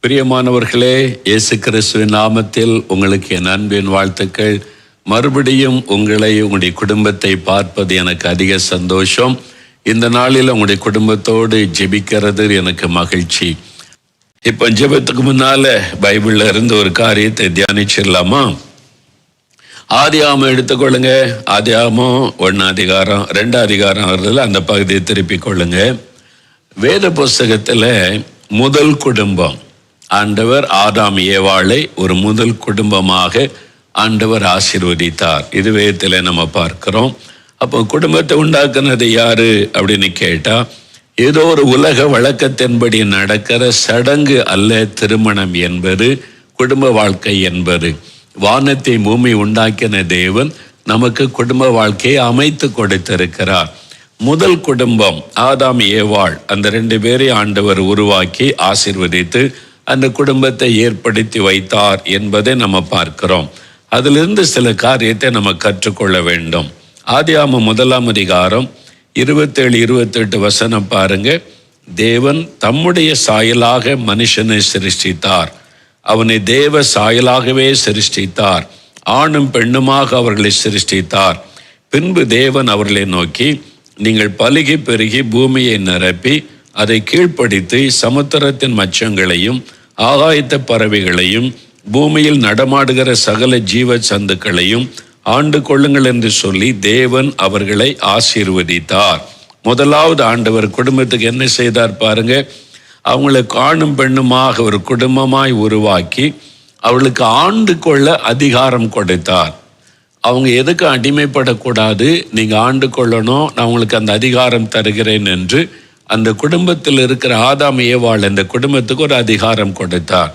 பிரியமானவர்களே, இயேசு கிறிஸ்துவின் நாமத்தில் உங்களுக்கு என் அன்பின் வாழ்த்துக்கள். மறுபடியும் உங்களுடைய குடும்பத்தை பார்ப்பது எனக்கு அதிக சந்தோஷம். இந்த நாளில் உங்களுடைய குடும்பத்தோடு ஜெபிக்கிறது எனக்கு மகிழ்ச்சி. இப்போ ஜெபத்துக்கு முன்னால பைபிள்ல இருந்து ஒரு காரியத்தை தியானிச்சிடலாமா? ஆதியாகமம் எடுத்துக்கொள்ளுங்க. ஆதியாகமம் 1 அதிகாரம் 2 அதிகாரம் வருதுல, அந்த பகுதியை திருப்பிக் கொள்ளுங்க. வேத புஸ்தகத்துல முதல் குடும்பம், ஆண்டவர் ஆதாம் ஏவாளை ஒரு முதல் குடும்பமாக ஆண்டவர் ஆசீர்வதித்தார். இது வேதத்துல நம்ம பார்க்கிறோம். அப்போ குடும்பத்தை உண்டாக்குனது யாரு அப்படின்னு கேட்டா, ஏதோ ஒரு உலக வழக்கத்தின்படி நடக்கிற சடங்கு அல்ல திருமணம் என்பது, குடும்ப வாழ்க்கை என்பது. வானத்தை பூமி உண்டாக்கின தேவன் நமக்கு குடும்ப வாழ்க்கையை அமைத்து கொடுத்திருக்கிறார். முதல் குடும்பம் ஆதாம் ஏவாள், அந்த 2 பேரை ஆண்டவர் உருவாக்கி ஆசீர்வதித்து அந்த குடும்பத்தை ஏற்படுத்தி வைத்தார் என்பதை நம்ம பார்க்கிறோம். அதிலிருந்து சில காரியத்தை நம்ம கற்றுக்கொள்ள வேண்டும். ஆதியாகமம் 1 அதிகாரம் 27-28 வசனம் பாருங்க. தேவன் தம்முடைய சாயலாக மனுஷனை சிருஷ்டித்தார், அவனை தேவ சாயலாகவே சிருஷ்டித்தார், ஆணும் பெண்ணுமாக அவர்களை சிருஷ்டித்தார். பின்பு தேவன் அவர்களை நோக்கி, நீங்கள் பலுகி பெருகி பூமியை நிரப்பி அதை கீழ்ப்படுத்தி சமுத்திரத்தின் மச்சங்களையும் ஆகாயத்த பறவைகளையும் பூமியில் நடமாடுகிற சகல ஜீவ சந்துக்களையும் ஆண்டு கொள்ளுங்கள் என்று சொல்லி தேவன் அவர்களை ஆசீர்வதித்தார். முதலாவது ஆண்டவர் குடும்பத்துக்கு என்ன செய்தார் பாருங்க. அவங்களுக்கு ஆணும் பெண்ணுமாக ஒரு குடும்பமாய் உருவாக்கி அவளுக்கு ஆண்டு கொள்ள அதிகாரம் கொடுத்தார். அவங்க எதுக்கு அடிமைப்படக்கூடாது, நீங்க ஆண்டு கொள்ளணும், நான் உங்களுக்கு அந்த அதிகாரம் தருகிறேன் என்று அந்த குடும்பத்தில் இருக்கிற ஆதாம் ஏவாள் அந்த குடும்பத்துக்கு ஒரு அதிகாரம் கொடுத்தார்.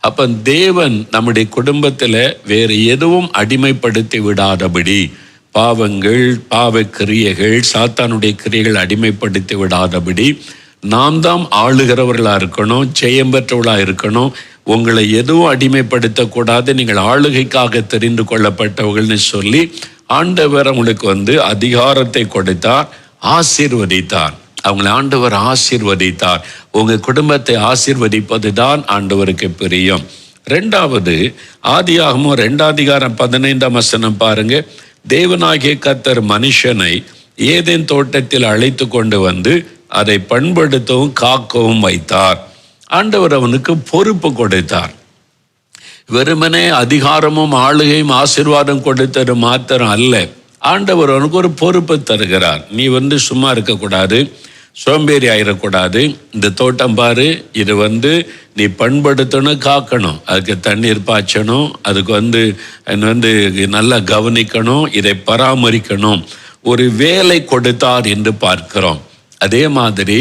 அப்ப தேவன் நம்முடைய குடும்பத்துல வேறு எதுவும் அடிமைப்படுத்தி விடாதபடி, பாவங்கள், பாவ கிரியைகள், சாத்தானுடைய கிரியைகள் அடிமைப்படுத்தி விடாதபடி நாம் தான் ஆளுகிறவர்களா இருக்கணும், ஜெயம் பெற்றவர்களா இருக்கணும். உங்களை எதுவும் அடிமைப்படுத்தக்கூடாது, நீங்கள் ஆளுகைக்காக தெரிந்து கொள்ளப்பட்டவர்கள்னு சொல்லி ஆண்டவர் அவங்களுக்கு அதிகாரத்தை கொடுத்தார், ஆசீர்வதித்தார். அவங்களை ஆண்டவர் ஆசீர்வதித்தார். உங்க குடும்பத்தை ஆசீர்வதிப்பது தான் ஆண்டவருக்கு பிரியம். 2வது ஆதியாகமம் 2 அதிகாரம் 15 வசனம் பாருங்க. தேவனாகிய கர்த்தர் மனுஷனை ஏதேன் தோட்டத்தில் அழைத்து கொண்டு வந்து அதை பண்படுத்தவும் காக்கவும் வைத்தார். ஆண்டவர் அவனுக்கு பொறுப்பு கொடுத்தார். வெறுமனே அதிகாரமும் ஆளுகையும் ஆசீர்வாதம் கொடுத்தது மாத்திரம் அல்ல, ஆண்டவர் அவனுக்கு ஒரு பொறுப்பு தருகிறார். நீ சும்மா இருக்கக்கூடாது, சோம்பேறி ஆயிடக்கூடாது. இந்த தோட்டம் பாரு, இது நீ பண்படுத்தணும், காக்கணும், அதுக்கு தண்ணீர் பாய்ச்சணும், அதுக்கு நல்லா கவனிக்கணும், இதை பராமரிக்கணும். ஒரு வேலை கொடுத்தார் என்று பார்க்கிறோம். அதே மாதிரி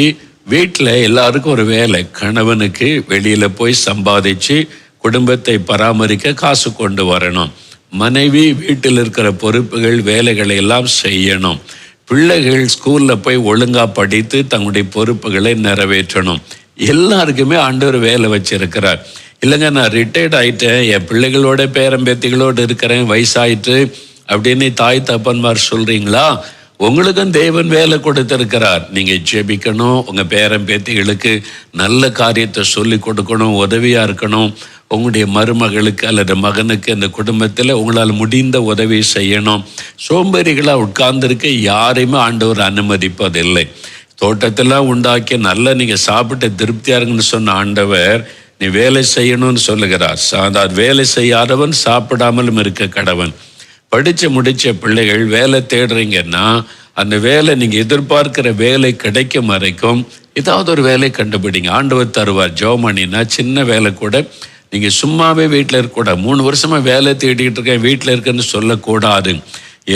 வீட்டில் எல்லாருக்கும் ஒரு வேலை. கணவனுக்கு வெளியில போய் சம்பாதிச்சு குடும்பத்தை பராமரிக்க காசு கொண்டு வரணும். மனைவி வீட்டில் இருக்கிற பொறுப்புகள், வேலைகளை எல்லாம் செய்யணும். பிள்ளைகள் ஸ்கூல்ல போய் ஒழுங்கா படித்து தங்களுடைய பொறுப்புகளை நிறைவேற்றணும். எல்லாருக்குமே ஆண்டவர் வேலை வச்சிருக்கிறார். இல்லைங்க, நான் ரிட்டையர்ட் ஆயிட்டேன், என் பிள்ளைகளோட பேரம்பேத்திகளோடு இருக்கிறேன், வயசாயிட்டு அப்படின்னு தாய் தப்பன்மார் சொல்றீங்களா? உங்களுக்கும் தேவன் வேலை கொடுத்திருக்கிறார். நீங்க ஜெபிக்கணும், உங்க பேரம்பேத்திகளுக்கு நல்ல காரியத்தை சொல்லி கொடுக்கணும், உதவியா இருக்கணும். உங்களுடைய மருமகளுக்கு அல்லது மகனுக்கு இந்த குடும்பத்தில் உங்களால் முடிந்த உதவி செய்யணும். சோம்பேறிகளாக உட்கார்ந்துருக்க யாரையுமே ஆண்டவர் அனுமதிப்பதில்லை. தோட்டத்தெல்லாம் உண்டாக்கி நல்லா நீங்கள் சாப்பிட்டு திருப்தியா இருக்குன்னு சொன்ன ஆண்டவர் நீ வேலை செய்யணும்னு சொல்லுகிறார். வேலை செய்யாதவன் சாப்பிடாமலும் இருக்க கடவன். படித்து முடித்த பிள்ளைகள் வேலை தேடுறீங்கன்னா அந்த வேலை நீங்கள் எதிர்பார்க்கிற வேலை கிடைக்கும் வரைக்கும் ஏதாவது ஒரு வேலை கண்டுபிடிங்க, ஆண்டவர் தருவார். ஜோமணினா சின்ன வேலை கூட நீங்கள் சும்மாவே வீட்டில் இருக்கக்கூடாது. 3 வருஷமா வேலை தேடிட்டு இருக்கேன், வீட்டில் இருக்குன்னு சொல்லக்கூடாது.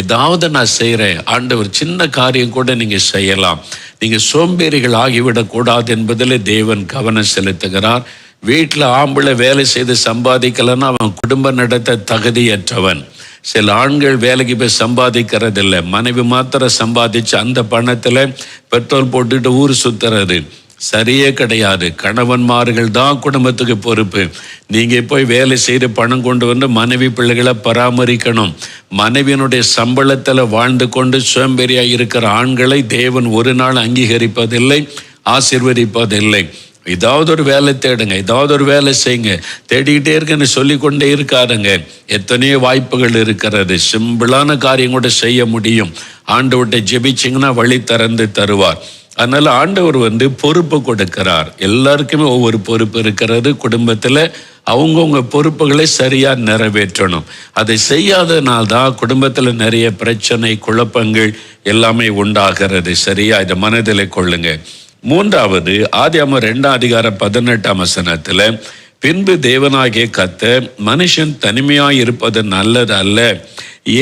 ஏதாவது நான் செய்கிறேன், ஆண்டவர் சின்ன காரியம் கூட நீங்கள் செய்யலாம். நீங்கள் சோம்பேறிகள் ஆகிவிடக்கூடாது என்பதில் தேவன் கவனம் செலுத்துகிறார். வீட்டில் ஆம்பளை வேலை செய்து சம்பாதிக்கலன்னா அவன் குடும்பம் நடத்த தகுதியற்றவன். சில ஆண்கள் வேலைக்கு போய் சம்பாதிக்கிறதில்லை, மனைவி மாத்திரம் சம்பாதிச்சு அந்த பணத்தில் பெட்ரோல் போட்டுட்டு ஊர் சுத்துறது சரியே கிடையாது. கணவன்மார்கள் தான் குடும்பத்துக்கு பொறுப்பு. நீங்க போய் வேலை செய்து பணம் கொண்டு வந்து மனைவி பிள்ளைகளை பராமரிக்கணும். மனைவியினுடைய சம்பளத்துல வாழ்ந்து கொண்டு சோம்பேறியா இருக்கிற ஆண்களை தேவன் ஒரு நாள் அங்கீகரிப்பதில்லை, ஆசீர்வதிப்பதில்லை. ஏதாவது ஒரு வேலை தேடுங்க, ஏதாவது ஒரு வேலை செய்யுங்க, தேடிக்கிட்டே இருக்குன்னு சொல்லிக்கொண்டே இருக்காருங்க. எத்தனையோ வாய்ப்புகள் இருக்கிறது. சிம்பிளான காரியம் கூட செய்ய முடியும். ஆண்டவர்கிட்ட ஜெபிச்சிங்கன்னா வழி திறந்து தருவார். அதனால ஆண்டவர் பொறுப்பு கொடுக்கிறார். எல்லாருக்குமே ஒவ்வொரு பொறுப்பு இருக்கிறது. குடும்பத்தில் அவங்கவுங்க பொறுப்புகளை சரியா நிறைவேற்றணும். அதை செய்யாதனால்தான் குடும்பத்தில் நிறைய பிரச்சனை, குழப்பங்கள் எல்லாமே உண்டாகிறது. சரியா இதை மனதில் கொள்ளுங்க. மூன்றாவது, ஆதியாகமம் 2:18 பின்பு தேவனாகிய கர்த்தர் மனுஷன் தனிமையாய் இருப்பது நல்லது அல்ல,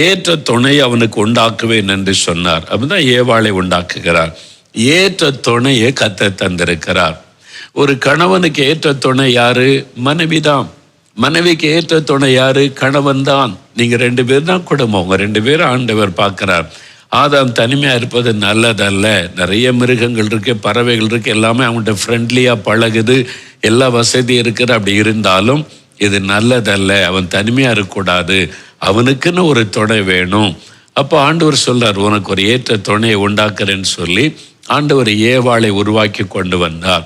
ஏற்ற துணை அவனுக்கு உண்டாக்குவேன் என்று சொன்னார். அப்படிதான் ஏவாளை உண்டாக்குகிறார். ஏற்ற துணையை கர்த்தர் தந்திருக்கிறார். ஒரு கணவனுக்கு ஏற்ற துணை யாரு? மனைவிதான். மனைவிக்கு ஏற்ற துணை யாரு? கணவன் தான். நீங்க 2 பேர் தான் குடும்பம். உங்க 2 பேரும் ஆண்டவர் பார்க்கிறார். ஆதாம் தனிமையா இருப்பது நல்லதல்ல. நிறைய மிருகங்கள் இருக்கு, பறவைகள் இருக்கு, எல்லாமே அவங்கள்ட்ட ஃப்ரெண்ட்லியா பழகுது, எல்லா வசதி இருக்கிற. அப்படி இருந்தாலும் இது நல்லதல்ல. அவன் தனிமையா இருக்கக்கூடாது, அவனுக்குன்னு ஒரு துணை வேணும். அப்போ ஆண்டவர் சொல்றார், உனக்கு ஒரு ஏற்ற துணையை உண்டாக்குறேன்னு சொல்லி ஆண்டவர் ஏவாளை உருவாக்கி கொண்டு வந்தார்.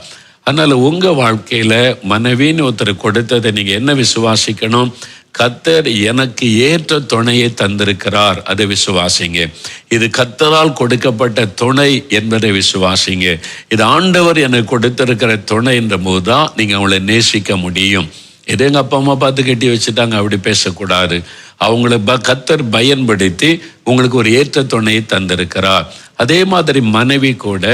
அதனால உங்க வாழ்க்கையில மனைவின்னு ஒருத்தர் கொடுத்ததை நீங்க என்ன விசுவாசிக்கணும்? கர்த்தர் எனக்கு ஏற்ற துணையை தந்திருக்கிறார், அதை விசுவாசிங்க. இது கர்த்தரால் கொடுக்கப்பட்ட துணை என்பதை விசுவாசிங்க. இது ஆண்டவர் எனக்கு கொடுத்திருக்கிற துணை என்ற போதுதான் நீங்க அவங்களை நேசிக்க முடியும். இது எங்க அப்பா அம்மா பார்த்து கட்டி வச்சுட்டாங்க, அப்படி பேசக்கூடாது. அவங்கள கர்த்தர் பயன்படுத்தி உங்களுக்கு ஒரு ஏற்ற துணையை தந்திருக்கிறார். அதே மாதிரி மனைவி கூட,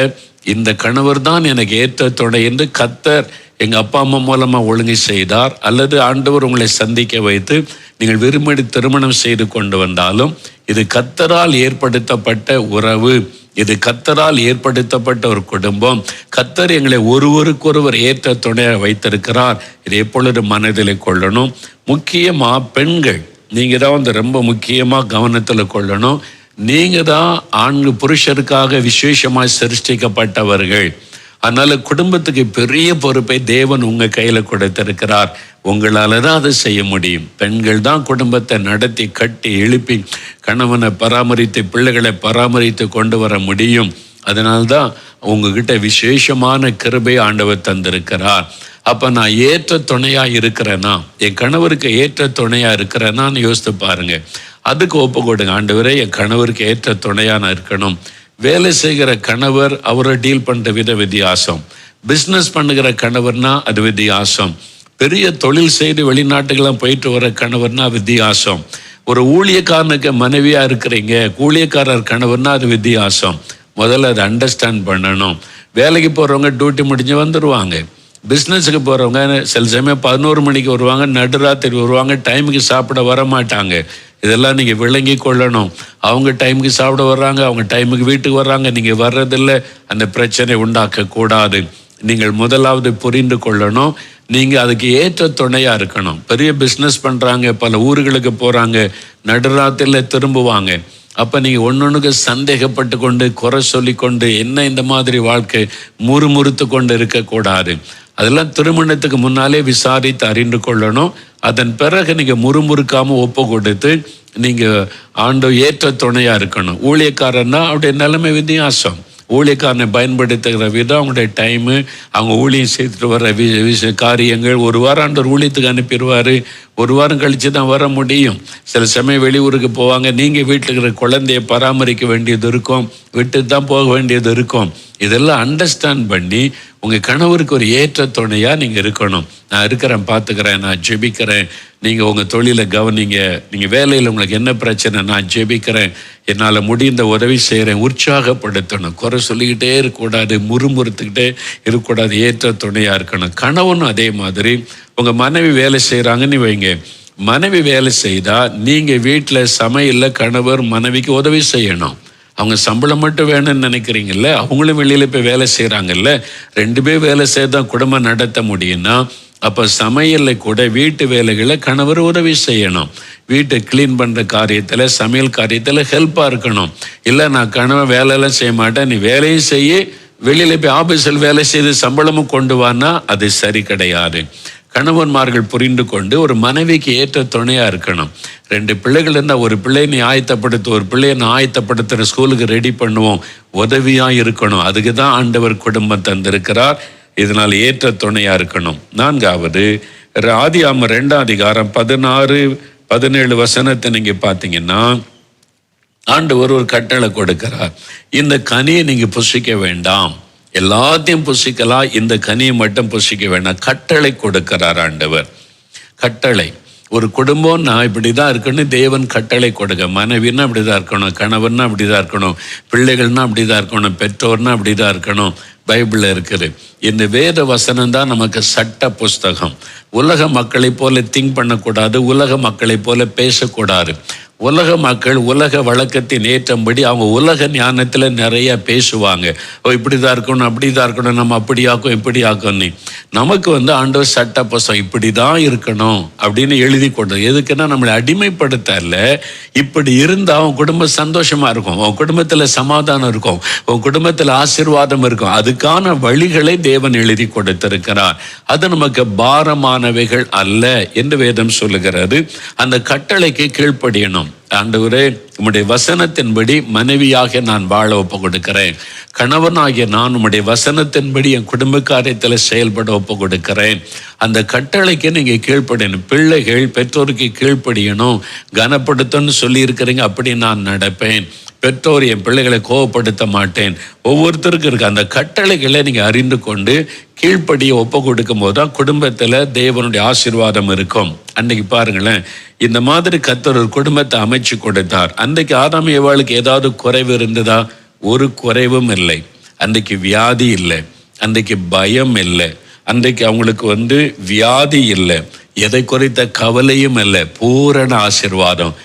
இந்த கணவர் தான் எனக்கு ஏற்ற துணை என்று கர்த்தர் எங்க அப்பா அம்மா மூலமா ஒழுங்கு செய்தார், அல்லது ஆண்டவர் உங்களை சந்திக்க வைத்து நீங்கள் விரும்பி திருமணம் செய்து கொண்டு வந்தாலும் இது கர்த்தரால் ஏற்படுத்தப்பட்ட உறவு, இது கர்த்தரால் ஏற்படுத்தப்பட்ட ஒரு குடும்பம். கர்த்தர் எங்களை ஒருவருக்கொருவர் ஏற்ற துணையை வைத்திருக்கிறார். இதை எப்பொழுது மனதில் கொள்ளணும். முக்கியமா பெண்கள், நீங்க தான் ரொம்ப முக்கியமா கவனத்தில் கொள்ளணும். நீங்க தான் புருஷருக்காக விசேஷமாய் சிருஷ்டிக்கப்பட்டவர்கள். அதனால குடும்பத்துக்கு பெரிய பொறுப்பை தேவன் உங்க கையில கொடுத்திருக்கிறார். உங்களால தான் அதை செய்ய முடியும். பெண்கள் தான் குடும்பத்தை நடத்தி கட்டி எழுப்பி கணவனை பராமரித்து பிள்ளைகளை பராமரித்து கொண்டு வர முடியும். அதனால்தான் உங்ககிட்ட விசேஷமான கிருபை ஆண்டவர் தந்திருக்கிறார். அப்ப நான் ஏற்ற துணையா இருக்கிறேன்னா, என் கணவருக்கு ஏற்ற துணையா இருக்கிறேன்னான்னு யோசித்து பாருங்க. அதுக்கு ஒப்பு கொடுங்க. ஆண்டவரே, என் கணவருக்கு ஏற்ற துணையா நான் இருக்கணும். வேலை செய்கிற கணவர் அவரை டீல் பண்ற வித்தியாசம். பிஸ்னஸ் பண்ணுகிற கணவர்னா அது வித்தியாசம். பெரிய தொழில் செய்து வெளிநாட்டுக்கெல்லாம் போயிட்டு வர கணவர்னா வித்தியாசம். ஒரு ஊழியக்காரனுக்கு மனைவியா இருக்கிறீங்க, ஊழியக்காரர் கணவர்னா அது வித்தியாசம். முதல்ல அதை அண்டர்ஸ்டாண்ட் பண்ணணும். வேலைக்கு போறவங்க டியூட்டி முடிஞ்சு வந்துடுவாங்க. பிஸ்னஸுக்கு போகிறவங்க சில சமயம் 11 மணிக்கு வருவாங்க, நடுராத்திரி வருவாங்க, டைமுக்கு சாப்பிட வர மாட்டாங்க. இதெல்லாம் நீங்கள் விளங்கி கொள்ளணும். அவங்க டைமுக்கு சாப்பிட வர்றாங்க, அவங்க டைமுக்கு வீட்டுக்கு வர்றாங்க, நீங்கள் வர்றதில்லை. அந்த பிரச்சனை உண்டாக்கக்கூடாது. நீங்கள் முதலாவது புரிந்து கொள்ளணும். நீங்கள் அதுக்கு ஏற்ற துணையாக இருக்கணும். பெரிய பிஸ்னஸ் பண்ணுறாங்க, பல ஊர்களுக்கு போகிறாங்க, நடுராத்திரியில் திரும்புவாங்க. அப்போ நீங்கள் ஒன்னொன்றுக்கு சந்தேகப்பட்டு கொண்டு குறை சொல்லி கொண்டு என்ன இந்த மாதிரி வாழ்க்கை முறுமுறுத்து கொண்டு இருக்கக்கூடாது. அதெல்லாம் திருமணத்துக்கு முன்னாலே விசாரித்து அறிந்து கொள்ளணும். அதன் பிறகு நீங்கள் முறுமுறுக்காமல் ஒப்பு கொடுத்து நீங்கள் ஏற்ற துணையாக இருக்கணும். ஊழியக்காரன்னா அவருடைய நிலைமை வித்தியாசம். ஊழியக்காரனை பயன்படுத்துகிற விதம், அவங்களுடைய டைமு, அவங்க ஊழியம் செய்துட்டு வர காரியங்கள். ஒரு வாரம் ஆண்டவர் ஊழியத்துக்கு அனுப்பிடுவார், ஒரு வாரம் கழித்து தான் வர முடியும். சில சமயம் வெளியூருக்கு போவாங்க, நீங்கள் வீட்டில் இருக்கிற குழந்தைய பராமரிக்க வேண்டியது இருக்கும், விட்டு தான் போக வேண்டியது இருக்கும். இதெல்லாம் அண்டர்ஸ்டாண்ட் பண்ணி உங்கள் கணவருக்கு ஒரு ஏற்ற துணையாக நீங்கள் இருக்கணும். நான் இருக்கிறேன், பார்த்துக்கிறேன், நான் ஜெபிக்கிறேன், நீங்கள் உங்கள் தொழிலை கவனிங்க, நீங்கள் வேலையில் உங்களுக்கு என்ன பிரச்சனை, நான் ஜெபிக்கிறேன், என்னால் முடிந்த உதவி செய்கிறேன், உற்சாகப்படுத்தணும். குறை சொல்லிக்கிட்டே இருக்கக்கூடாது, முறுமுறுத்துக்கிட்டே இருக்கக்கூடாது, ஏற்ற துணையாக இருக்கணும். கணவனும் அதே மாதிரி. உங்கள் மனைவி வேலை செய்கிறாங்கன்னு வைங்க, மனைவி வேலை செய்தால் நீங்கள் வீட்டில் சமையலில் கணவர் மனைவிக்கு உதவி செய்யணும். அவங்க சம்பளம் மட்டும் வேணும்னு நினைக்கிறீங்கல்ல, அவங்களும் வெளியில் போய் வேலை செய்கிறாங்கல்ல, 2 பேர் வேலை செய்தால் குடும்பம் நடத்த முடியும்னா அப்போ சமையலில் கூட வீட்டு வேலைகளை கணவர் உதவி செய்யணும். வீட்டை க்ளீன் பண்ணுற காரியத்தில், சமையல் காரியத்தில் ஹெல்ப்பாக இருக்கணும். இல்லை நான் கணவன் வேலையெல்லாம் செய்ய மாட்டேன், நீ வேலையும் செய்ய, வெளியில் போய் ஆஃபீஸில் வேலை செய்து சம்பளமும் கொண்டு வானா அது சரி கிடையாது. கணவன்மார்கள் புரிந்து கொண்டு ஒரு மனைவிக்கு ஏற்ற துணையாக இருக்கணும். 2 பிள்ளைகள் இருந்தால் ஒரு பிள்ளையை நீ ஆயத்தப்படுத்து, ஒரு பிள்ளையை நான் ஆயத்தப்படுத்துகிற ஸ்கூலுக்கு ரெடி பண்ணுவோம், உதவியாக இருக்கணும். அதுக்கு தான் ஆண்டவர் குடும்பம் தந்திருக்கிறார். இதனால் ஏற்ற துணையா இருக்கணும். 4வது, ஆதியாகமம் 2ஆம் அதிகாரம் 16-17 வசனத்தை நீங்க பார்த்தீங்கன்னா, ஆண்டவர் ஒரு கட்டளை கொடுக்கிறார். இந்த கனியை நீங்க புசிக்க வேண்டாம், எல்லாத்தையும் புசிக்கலாம், இந்த கனியை மட்டும் புசிக்க வேண்டாம். கட்டளை கொடுக்கிறார் ஆண்டவர். கட்டளை. ஒரு குடும்பம் நான் இப்படிதான் இருக்கணும், தேவன் கட்டளை கொடுக்க. மனைவின்னா அப்படிதான் இருக்கணும், கணவன்னா அப்படிதான் இருக்கணும், பிள்ளைகள்னா அப்படிதான் இருக்கணும், பெற்றோர்னா அப்படிதான் இருக்கணும். பைபிள்ல இருக்குது. இந்த வேத வசனம் தான் நமக்கு சட்ட புஸ்தகம். உலக மக்களை போல திங்க் பண்ணக்கூடாது, உலக மக்களை போல பேசக்கூடாது. உலக மக்கள் உலக வழக்கத்தின் ஏற்றபடி அவங்க உலக ஞானத்துல நிறைய பேசுவாங்க. இப்படிதான் இருக்கணும், அப்படிதான் இருக்கணும், நம்ம அப்படியாக்கும் இப்படி ஆக்கும். நமக்கு ஆண்டவர் சட்ட புஸ்தகம் இப்படிதான் இருக்கணும் அப்படின்னு எழுதி கொடுத்தது. எதுக்குன்னா நம்மளை அடிமைப்படுத்த இல்ல. இப்படி இருந்தா அவன் குடும்பம் சந்தோஷமா இருக்கும், உன் குடும்பத்துல சமாதானம் இருக்கும், உன் குடும்பத்துல ஆசீர்வாதம் இருக்கும். அதுக்கான வழிகளை தேவன் எழுதி கொடுத்திருக்கிறார். அது நமக்கு பாரமானவைகள் அல்ல என்று வேதம் சொல்லுகிறது. அந்த கட்டளைக்கு கீழ்ப்படியணும். ஆண்டவரே, உம்முடைய வசனத்தின்படி மனைவியாக நான் வாழ ஒப்பு கொடுக்கிறேன். கணவனாகிய நான் உம்முடைய வசனத்தின்படி என் குடும்ப காரியத்தில் செயல்பட ஒப்பு கொடுக்கிறேன். அந்த கட்டளைக்கு நீங்க கீழ்ப்படியணும். பிள்ளைகள் பெற்றோருக்கு கீழ்ப்படியணும், கனப்படுத்தணும்னு சொல்லி இருக்கிறீங்க, அப்படி நான் நடப்பேன். பெற்றோர் என் பிள்ளைகளை கோபப்படுத்த மாட்டேன். ஒவ்வொருத்தருக்கும் இருக்கு. அந்த கட்டளைகளை நீங்க அறிந்து கொண்டு கீழ்ப்படிய ஒப்பு கொடுக்கும் போதுதான் குடும்பத்துல தேவனுடைய ஆசீர்வாதம் இருக்கும். அன்னைக்கு பாருங்களேன், இந்த மாதிரி கர்த்தர் ஒரு குடும்பத்தை அமைச்சு கொடுத்தார். அன்றைக்கு ஆதாம் ஏவாளுக்கு ஏதாவது குறைவு இருந்ததா? ஒரு குறைவும் இல்லை. அன்றைக்கு வியாதி இல்லை, அன்றைக்கு பயம் இல்லை, அன்றைக்கு அவங்களுக்கு வியாதி இல்லை, எதை குறித்த கவலையும் இல்லை, பூரண ஆசீர்வாதம்.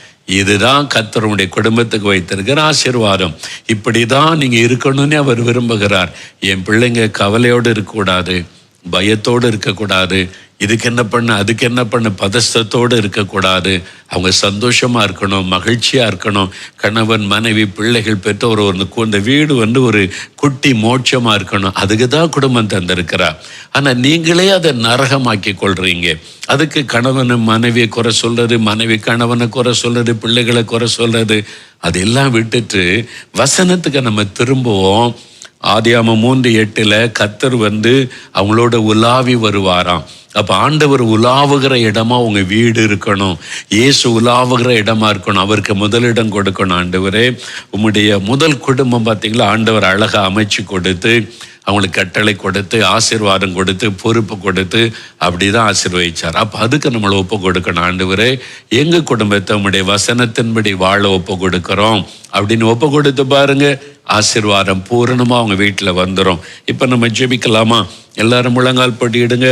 இதுதான் கர்த்தருடைய குடும்பத்துக்கு வைத்திருக்கிற ஆசீர்வாதம். இப்படிதான் நீங்க இருக்கணும்னு அவர் விரும்புகிறார். என் பிள்ளைங்க கவலையோடு இருக்கக்கூடாது, பயத்தோடு இருக்கக்கூடாது, இதுக்கு என்ன பண்ண அதுக்கு என்ன பண்ண பதஸ்தத்தோடு இருக்கக்கூடாது. அவங்க சந்தோஷமா இருக்கணும், மகிழ்ச்சியா இருக்கணும். கணவன் மனைவி பிள்ளைகள் பெற்றோர் இந்த வீடு ஒரு குட்டி மோட்சமா இருக்கணும். அதுக்கு தான் குடும்பம் தந்திருக்கிறார். ஆனா நீங்களே அதை நரகமாக்கி கொள்றீங்க. அதுக்கு கணவனை மனைவியை குறை சொல்றது, மனைவி கணவனை குறை சொல்றது, பிள்ளைகளை குறை சொல்றது, அதெல்லாம் விட்டுட்டு வசனத்துக்கு நம்ம திரும்புவோம். ஆதியாகமம் 3:8 கர்த்தர் அவங்களோட உலாவி வருவாராம். அப்ப ஆண்டவர் உலாவுகிற இடமா உங்க வீடு இருக்கணும். இயேசு உலாவுகிற இடமா இருக்கணும். அவருக்கு முதலிடம் கொடுக்கணும். ஆண்டவரே, உம்முடைய முதல் குடும்பம் பார்த்தீங்களா, ஆண்டவர் அழகா அமைச்சு கொடுத்து அவங்களுக்கு கட்டளை கொடுத்து ஆசீர்வாதம் கொடுத்து பொறுப்பு கொடுத்து அப்படிதான் ஆசீர்வதிச்சார். அப்ப அதுக்கு நம்மளை ஒப்பு கொடுக்கணும். ஆண்டவரே, எங்க குடும்பத்தை உம்முடைய வசனத்தின்படி வாழ ஒப்பு கொடுக்கிறோம் அப்படின்னு ஒப்பு கொடுத்து பாருங்க, ஆசீர்வாதம் பூரணமா அவங்க வீட்டுல வந்துடும். இப்ப நம்ம ஜெபிக்கலாமா? எல்லாரும் முழங்கால் படியிடுங்க.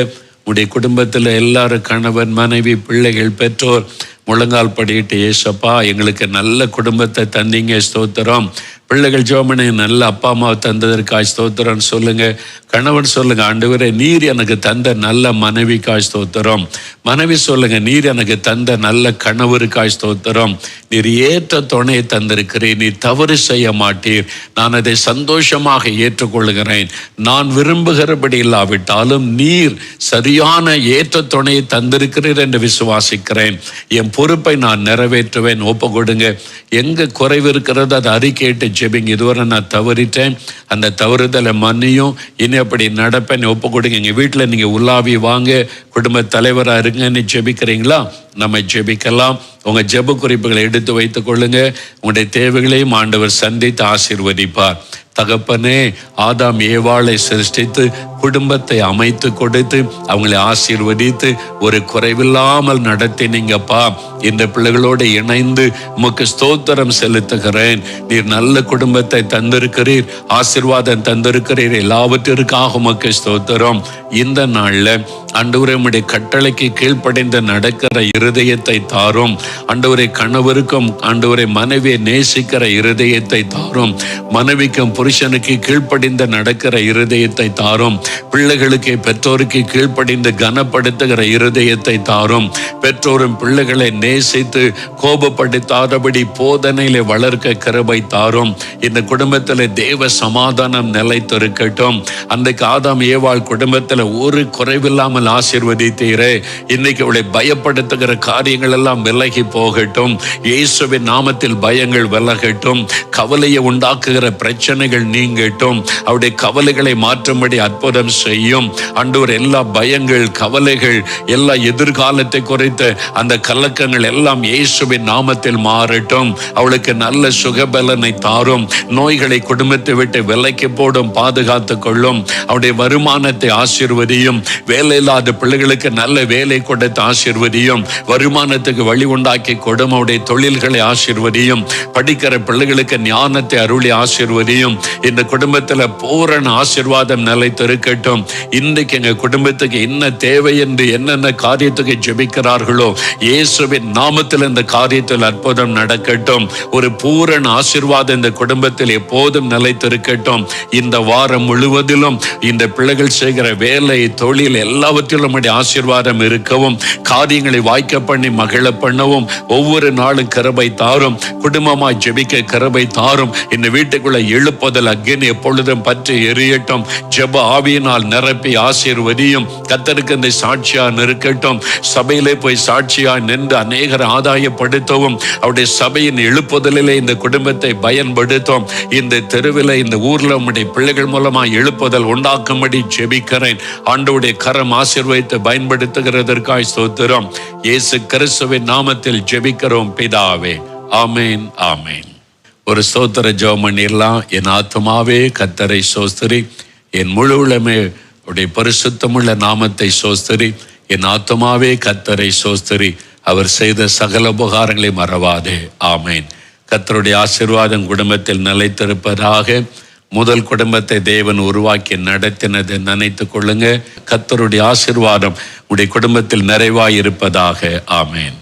உடைய குடும்பத்துல எல்லாரும் கணவன் மனைவி பிள்ளைகள் பெற்றோர் முழங்கால் படியிட்டு, ஏசப்பா எங்களுக்கு நல்ல குடும்பத்தை தந்தீங்க, ஸ்தோத்திரம். பிள்ளைகள் ஜோமனை நல்ல அப்பா அம்மாவை தந்ததற்காய் ஸ்தோத்திரம் சொல்லுங்க. கணவன் சொல்லுங்க, ஆண்டவரே நீர் எனக்கு தந்த நல்ல மனைவிக்காய் ஸ்தோத்திரம். மனைவி சொல்லுங்க, நீர் எனக்கு தந்த நல்ல கணவருக்காய் ஸ்தோத்திரம். நீர் ஏற்ற துணையை தந்திருக்கிறேன், நீர் தவறு செய்ய மாட்டீர், நான் அதை சந்தோஷமாக ஏற்றுக்கொள்கிறேன். நான் விரும்புகிறபடி இல்லாவிட்டாலும் நீர் சரியான ஏற்ற துணையை தந்திருக்கிறீர் என்று விசுவாசிக்கிறேன். என் பொறுப்பை நான் நிறைவேற்றுவேன். ஒப்பு கொடுங்க. எங்க குறைவு இருக்கிறது அதை அறிக்கையிட்டு ஜெபிங்க. இதுவரை நான் தவறிட்டேன், அந்த தவறுதலை மன்னியும், இனி அப்படி நடப்பேன். ஒப்பு கொடுங்க. எங்க வீட்டுல நீங்க உலாவி வாங்க, குடும்ப தலைவரா இருங்கன்னு ஜெபிக்கிறீங்களா? நம்ம ஜெபிக்கலாம். உங்க ஜெப குறிப்புகளை எடுத்து வைத்துக் கொள்ளுங்க. உங்களுடைய தேவைகளையும் ஆண்டவர் சந்தித்து ஆசீர்வதிப்பார். தகப்பனே, ஆதாம் ஏவாளை சிருஷ்டித்து குடும்பத்தை அமைத்து கொடுத்து அவங்களை ஆசீர்வதித்து ஒரு குறைவில்லாமல் நடத்தினீங்கப்பா. இந்த பிள்ளைகளோடு இணைந்து உமக்கு ஸ்தோத்திரம் செலுத்துகிறேன். நீர் நல்ல குடும்பத்தை தந்திருக்கிறீர், ஆசீர்வாதம் தந்திருக்கிறீர். எல்லாவற்றிற்காக உமக்கு ஸ்தோத்திரம். இந்த நாள்ல ஆண்டவரே, உம்முடைய கட்டளைக்கு கீழ்ப்படிந்து நடக்கிற இருதயத்தை தாரும். ஆண்டவரே, கணவருக்கும் ஆண்டவரே மனைவியை நேசிக்கிற இருதயத்தை தாரும். மனைவிக்கும் புருஷனுக்கு கீழ்ப்படிந்து நடக்கிற இருதயத்தை தாரும். பிள்ளைகளுக்கு பெற்றோருக்கு கீழ்ப்படிந்து கனப்படுத்துகிற இருதயத்தை தாரும். பெற்றோரும் பிள்ளைகளை நேசித்து கோபப்படுத்தாதபடி போதனையில வளர்க்க கிருபை தாரும். இந்த குடும்பத்தில் தேவ சமாதானம் நிலைத்திருக்கட்டும். அன்றைக்கு ஆதாம் ஏவாள் குடும்பத்தில் ஒரு குறைவில்லாமல் ஆசீர்வதித்தீரே, இன்னைக்கு அவளை பயப்படுத்துகிற காரியங்கள் எல்லாம் விலகி போகட்டும். இயேசுவின் நாமத்தில் பயங்கள் விலகட்டும். கவலையை உண்டாக்குகிற பிரச்சனைகள் கவலைகள் நீங்கட்டும். அவருடைய கவலைகளை மாற்றும்படி அற்புதம் செய்யும். ஆண்டவர் எல்லா பயங்கள், கவலைகள், எல்லா எதிர்காலத்தை குறித்த அந்த கலக்கங்கள் எல்லாம் இயேசுவின் நாமத்தில் மாறட்டும். அவளுக்கு நல்ல சுகபலனை தாரும். நோய்களை குடும்பத்தை விட்டு விலக்கி போடும், பாதுகாத்து கொள்ளும். அவருடைய வருமானத்தை ஆசீர்வதியும். வேலை இல்லாத பிள்ளைகளுக்கு நல்ல வேலை கொடுத்து ஆசீர்வதியும். வருமானத்துக்கு வழி உண்டாக்கி கொடும். அவருடைய தொழில்களை ஆசீர்வதியும். படிக்கிற பிள்ளைகளுக்கு ஞானத்தை அருளி ஆசீர்வதியும். இந்த குடும்பத்தில் பூரண ஆசீர்வாதம் நிலைத்திருக்கட்டும். இன்றைக்கு எங்க குடும்பத்துக்கு என்ன தேவை என்று என்னென்ன காரியத்துக்கு ஜெபிக்கிறார்களோ இயேசுவின் நாமத்தில் இந்த காரியத்தில் அற்புதம் நடக்கட்டும். ஒரு பூரண ஆசீர்வாதம் இந்த குடும்பத்தில் எப்போதும் நிலைத்திருக்கட்டும். இந்த வாரம் முழுவதிலும் இந்த பிள்ளைகள் செய்கிற வேலை, தொழில் எல்லாவற்றிலும் ஆசீர்வாதம் இருக்கவும், காரியங்களை வாய்க்க பண்ணி மகிழ பண்ணவும் ஒவ்வொரு நாளும் கிருபை தாரும். குடும்பமாய் ஜெபிக்க கிருபை தாரும். இந்த வீட்டுக்குள்ள எழுப்புதல் அக்கினி எப்பொழுதும் பற்றி எரியட்டும். ஜெப ஆவியினால் நிரப்பி ஆசீர்வதியும். கர்த்தருக்கு இந்த சாட்சியா நிற்கட்டும். சபையிலே போய் சாட்சியா நின்று அநேகரை ஆதாயப்படுத்தவும், அவருடைய சபையின் எழுப்புதலிலே இந்த குடும்பத்தை பயன்படுத்தும். இந்த தெருவில், இந்த ஊர்ல உம்முடைய பிள்ளைகள் மூலமா எழுப்புதல் உண்டாக்கும்படி ஜெபிக்கிறேன். ஆண்டவருடைய கரம் ஆசீர்வதித்து பயன்படுத்துகிறதற்காய் ஸ்தோத்திரம். இயேசு கிறிஸ்துவின் நாமத்தில் ஜெபிக்கிறோம் பிதாவே. ஆமேன், ஆமேன். ஒரு ஸ்தோத்திர ஜெபம் பண்ணிடலாம். என் ஆத்துமாவே கர்த்தரை சோஸ்திரி, என் முழு உள்ளமே அவருடைய பரிசுத்தமுள்ள நாமத்தை சோஸ்திரி. என் ஆத்துமாவே கர்த்தரை சோஸ்திரி, அவர் செய்த சகல உபகாரங்களை மறவாதே. ஆமேன். கர்த்தருடைய ஆசீர்வாதம் குடும்பத்தில் நிலைத்திருப்பதாக. முதல் குடும்பத்தை தேவன் உருவாக்கி நடத்தினதை நினைத்து கொள்ளுங்க. கர்த்தருடைய ஆசீர்வாதம் உடைய குடும்பத்தில் நிறைவாய் இருப்பதாக. ஆமேன்.